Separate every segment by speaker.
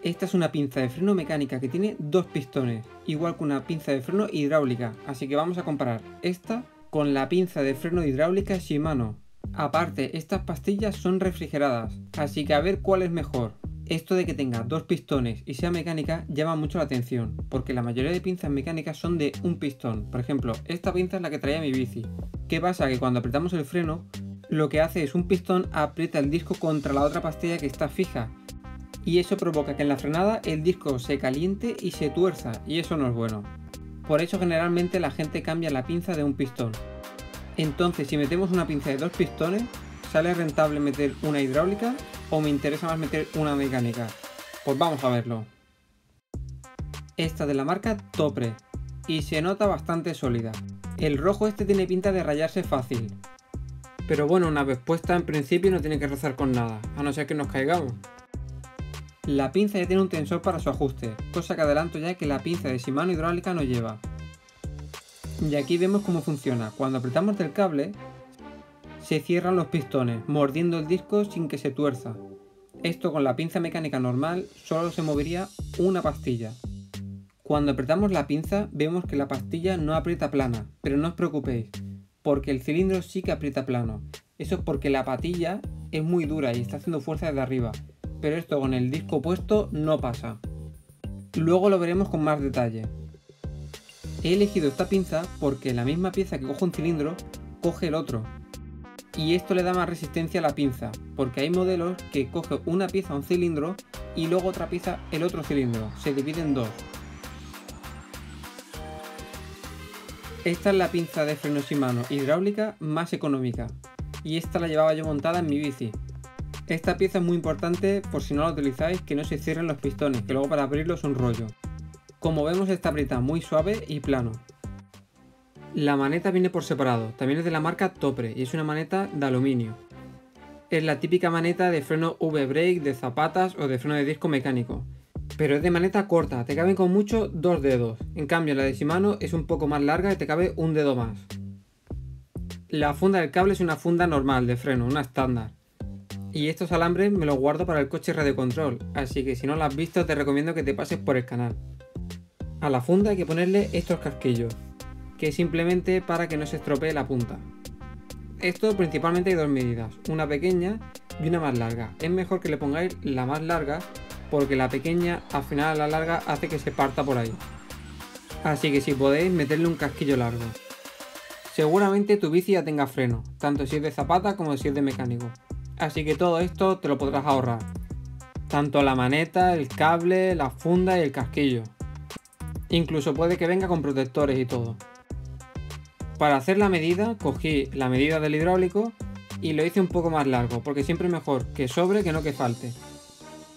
Speaker 1: Esta es una pinza de freno mecánica que tiene dos pistones, igual que una pinza de freno hidráulica, así que vamos a comparar esta con la pinza de freno hidráulica Shimano. Aparte, estas pastillas son refrigeradas, así que a ver cuál es mejor. Esto de que tenga dos pistones y sea mecánica llama mucho la atención, porque la mayoría de pinzas mecánicas son de un pistón. Por ejemplo, esta pinza es la que traía mi bici. ¿Qué pasa? Que cuando apretamos el freno, lo que hace es un pistón aprieta el disco contra la otra pastilla que está fija. Y eso provoca que en la frenada el disco se caliente y se tuerza, y eso no es bueno. Por eso generalmente la gente cambia la pinza de un pistón. Entonces, si metemos una pinza de dos pistones, ¿sale rentable meter una hidráulica o me interesa más meter una mecánica? Pues vamos a verlo. Esta de la marca Topre y se nota bastante sólida. El rojo este tiene pinta de rayarse fácil. Pero bueno, una vez puesta en principio no tiene que rozar con nada, a no ser que nos caigamos. La pinza ya tiene un tensor para su ajuste, cosa que adelanto ya que la pinza de Shimano hidráulica no lleva. Y aquí vemos cómo funciona. Cuando apretamos del cable, se cierran los pistones, mordiendo el disco sin que se tuerza. Esto con la pinza mecánica normal solo se movería una pastilla. Cuando apretamos la pinza vemos que la pastilla no aprieta plana, pero no os preocupéis, porque el cilindro sí que aprieta plano. Eso es porque la patilla es muy dura y está haciendo fuerza desde arriba, pero esto con el disco puesto no pasa. Luego lo veremos con más detalle. He elegido esta pinza porque la misma pieza que coge un cilindro, coge el otro. Y esto le da más resistencia a la pinza, porque hay modelos que coge una pieza un cilindro y luego otra pieza el otro cilindro, se divide en dos. Esta es la pinza de freno Shimano hidráulica más económica, y esta la llevaba yo montada en mi bici. Esta pieza es muy importante por si no la utilizáis, que no se cierren los pistones, que luego para abrirlos es un rollo. Como vemos, esta aprieta muy suave y plano. La maneta viene por separado, también es de la marca Topre y es una maneta de aluminio. Es la típica maneta de freno V-brake, de zapatas o de freno de disco mecánico. Pero es de maneta corta, te caben con mucho dos dedos. En cambio la de Shimano es un poco más larga y te cabe un dedo más. La funda del cable es una funda normal de freno, una estándar. Y estos alambres me los guardo para el coche radio control, así que si no lo has visto te recomiendo que te pases por el canal. A la funda hay que ponerle estos casquillos, que es simplemente para que no se estropee la punta. Esto principalmente hay dos medidas, una pequeña y una más larga. Es mejor que le pongáis la más larga porque la pequeña al final a la larga hace que se parta por ahí. Así que si podéis meterle un casquillo largo. Seguramente tu bici ya tenga freno, tanto si es de zapata como si es de mecánico. Así que todo esto te lo podrás ahorrar. Tanto la maneta, el cable, la funda y el casquillo. Incluso puede que venga con protectores y todo. Para hacer la medida, cogí la medida del hidráulico y lo hice un poco más largo, porque siempre es mejor que sobre que no que falte,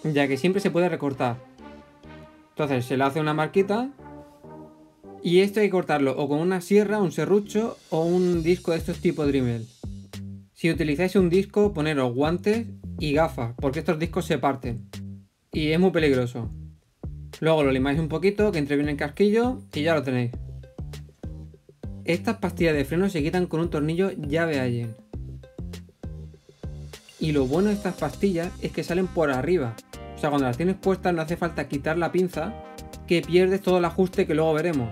Speaker 1: ya que siempre se puede recortar. Entonces se le hace una marquita y esto hay que cortarlo o con una sierra, un serrucho o un disco de estos tipo Dremel. Si utilizáis un disco, poneros guantes y gafas, porque estos discos se parten y es muy peligroso. Luego lo limáis un poquito, que entre bien el casquillo y ya lo tenéis. Estas pastillas de freno se quitan con un tornillo llave Allen. Y lo bueno de estas pastillas es que salen por arriba. O sea, cuando las tienes puestas no hace falta quitar la pinza, que pierdes todo el ajuste que luego veremos.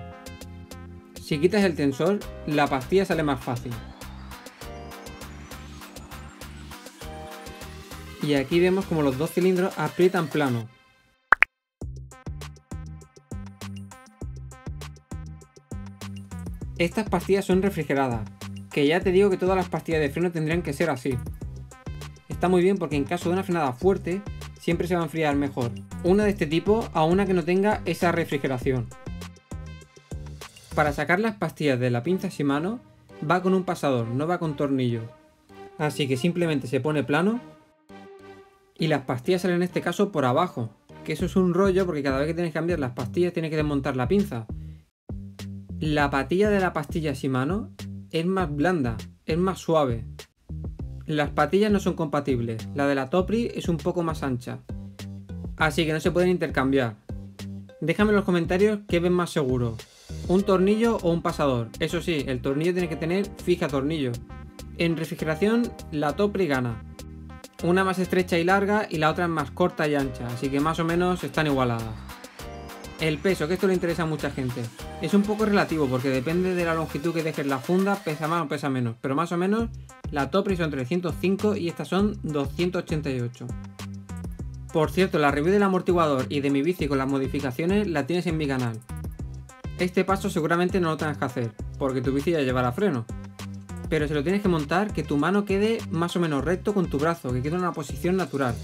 Speaker 1: Si quitas el tensor, la pastilla sale más fácil. Y aquí vemos como los dos cilindros aprietan plano. Estas pastillas son refrigeradas, que ya te digo que todas las pastillas de freno tendrían que ser así. Está muy bien porque en caso de una frenada fuerte, siempre se va a enfriar mejor una de este tipo a una que no tenga esa refrigeración. Para sacar las pastillas de la pinza Shimano, va con un pasador, no va con tornillo. Así que simplemente se pone plano y las pastillas salen en este caso por abajo, que eso es un rollo porque cada vez que tienes que cambiar las pastillas tienes que desmontar la pinza. La patilla de la pastilla Shimano es más blanda, es más suave. Las patillas no son compatibles, la de la Topre es un poco más ancha, así que no se pueden intercambiar. Déjame en los comentarios qué ven más seguro, un tornillo o un pasador. Eso sí, el tornillo tiene que tener fija tornillo. En refrigeración la Topre gana. Una más estrecha y larga y la otra es más corta y ancha, así que más o menos están igualadas. El peso, que esto le interesa a mucha gente. Es un poco relativo porque depende de la longitud que dejes la funda, pesa más o pesa menos, pero más o menos la Topre son 305 y estas son 288. Por cierto, la review del amortiguador y de mi bici con las modificaciones la tienes en mi canal. Este paso seguramente no lo tengas que hacer, porque tu bici ya llevará freno. Pero se lo tienes que montar que tu mano quede más o menos recto con tu brazo, que quede en una posición natural.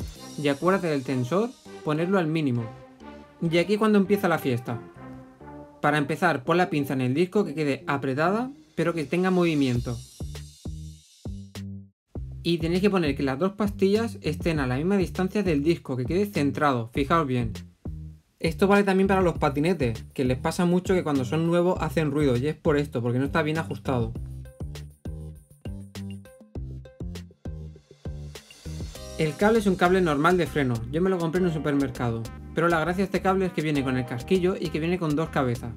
Speaker 1: Y acuérdate del tensor, ponerlo al mínimo. Y aquí cuando empieza la fiesta. Para empezar, pon la pinza en el disco que quede apretada, pero que tenga movimiento. Y tenéis que poner que las dos pastillas estén a la misma distancia del disco, que quede centrado, fijaos bien. Esto vale también para los patinetes, que les pasa mucho que cuando son nuevos hacen ruido, y es por esto, porque no está bien ajustado. El cable es un cable normal de freno, yo me lo compré en un supermercado, pero la gracia de este cable es que viene con el casquillo y que viene con dos cabezas.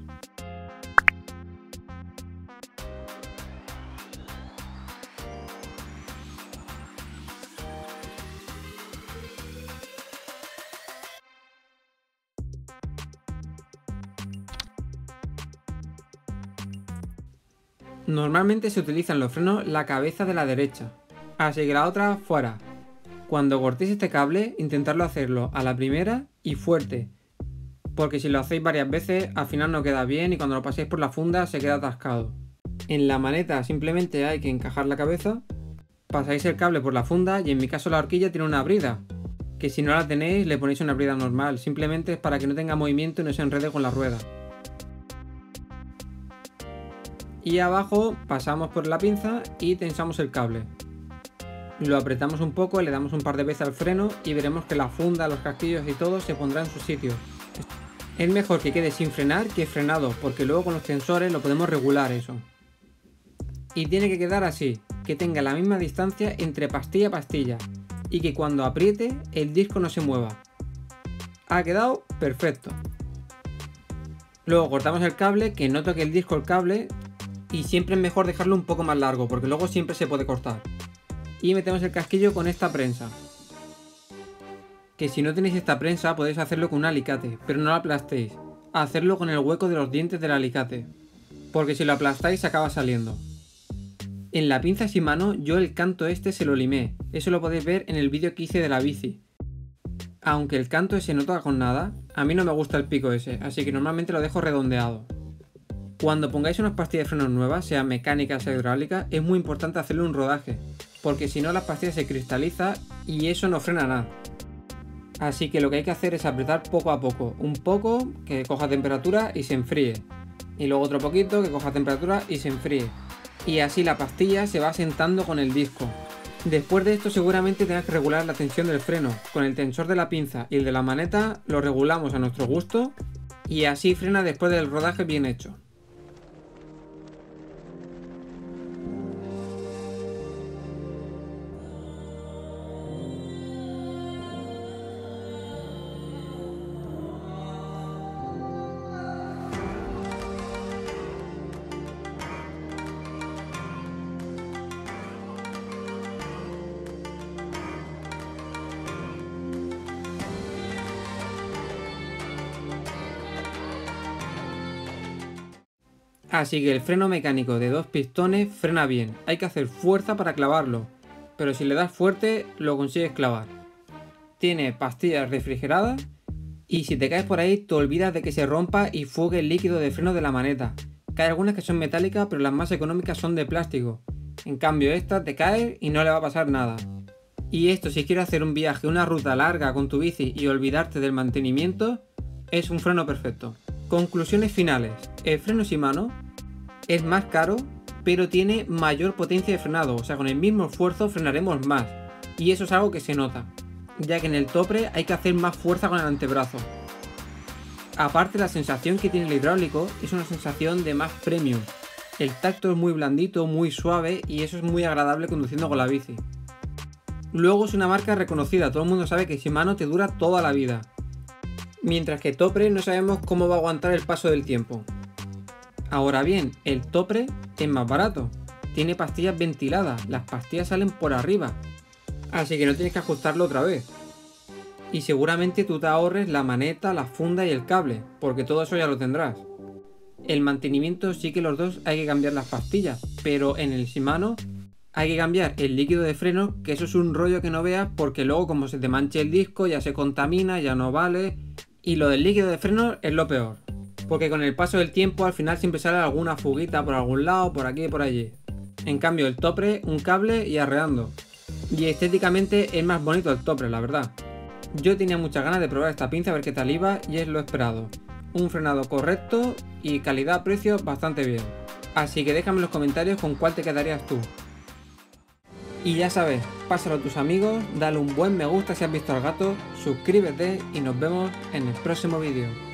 Speaker 1: Normalmente se utilizan los frenos la cabeza de la derecha, así que la otra fuera. Cuando cortéis este cable, intentadlo hacerlo a la primera y fuerte, porque si lo hacéis varias veces al final no queda bien y cuando lo paséis por la funda se queda atascado. En la maneta simplemente hay que encajar la cabeza, pasáis el cable por la funda y en mi caso la horquilla tiene una brida, que si no la tenéis le ponéis una brida normal, simplemente es para que no tenga movimiento y no se enrede con la rueda. Y abajo pasamos por la pinza y tensamos el cable. Lo apretamos un poco, le damos un par de veces al freno y veremos que la funda, los casquillos y todo se pondrá en su sitio. Es mejor que quede sin frenar que frenado, porque luego con los tensores lo podemos regular eso. Y tiene que quedar así, que tenga la misma distancia entre pastilla a pastilla y que cuando apriete el disco no se mueva. Ha quedado perfecto. Luego cortamos el cable, que no toque el disco el cable, y siempre es mejor dejarlo un poco más largo porque luego siempre se puede cortar. Y metemos el casquillo con esta prensa. Que si no tenéis esta prensa podéis hacerlo con un alicate, pero no lo aplastéis. Hacerlo con el hueco de los dientes del alicate, porque si lo aplastáis se acaba saliendo. En la pinza Shimano yo el canto este se lo limé, eso lo podéis ver en el vídeo que hice de la bici. Aunque el canto ese no toca con nada, a mí no me gusta el pico ese, así que normalmente lo dejo redondeado. Cuando pongáis unas pastillas de frenos nuevas, sea mecánicas, sea hidráulicas, es muy importante hacerle un rodaje, porque si no las pastillas se cristalizan y eso no frena nada. Así que lo que hay que hacer es apretar poco a poco, un poco que coja temperatura y se enfríe, y luego otro poquito que coja temperatura y se enfríe, y así la pastilla se va asentando con el disco. Después de esto seguramente tengas que regular la tensión del freno, con el tensor de la pinza y el de la maneta lo regulamos a nuestro gusto y así frena después del rodaje bien hecho. Así que el freno mecánico de 2 pistones frena bien, hay que hacer fuerza para clavarlo, pero si le das fuerte lo consigues clavar. Tiene pastillas refrigeradas y si te caes por ahí te olvidas de que se rompa y fugue el líquido de freno de la maneta, que hay algunas que son metálicas pero las más económicas son de plástico, en cambio esta te cae y no le va a pasar nada. Y esto si quieres hacer un viaje, una ruta larga con tu bici y olvidarte del mantenimiento, es un freno perfecto. Conclusiones finales, el freno Shimano es más caro, pero tiene mayor potencia de frenado, o sea, con el mismo esfuerzo frenaremos más, y eso es algo que se nota, ya que en el Topre hay que hacer más fuerza con el antebrazo. Aparte la sensación que tiene el hidráulico es una sensación de más premium, el tacto es muy blandito, muy suave y eso es muy agradable conduciendo con la bici. Luego es una marca reconocida, todo el mundo sabe que Shimano te dura toda la vida, mientras que Topre no sabemos cómo va a aguantar el paso del tiempo. Ahora bien, el Topre es más barato, tiene pastillas ventiladas, las pastillas salen por arriba, así que no tienes que ajustarlo otra vez. Y seguramente tú te ahorres la maneta, la funda y el cable, porque todo eso ya lo tendrás. El mantenimiento sí que los dos hay que cambiar las pastillas, pero en el Shimano hay que cambiar el líquido de freno, que eso es un rollo que no veas, porque luego como se te manche el disco ya se contamina, ya no vale. Y lo del líquido de freno es lo peor, porque con el paso del tiempo al final siempre sale alguna fuguita por algún lado, por aquí y por allí. En cambio el Topre, un cable y arreando. Y estéticamente es más bonito el Topre, la verdad. Yo tenía muchas ganas de probar esta pinza a ver qué tal iba y es lo esperado. Un frenado correcto y calidad-precio bastante bien. Así que déjame en los comentarios con cuál te quedarías tú. Y ya sabes, pásalo a tus amigos, dale un buen me gusta si has visto al gato, suscríbete y nos vemos en el próximo vídeo.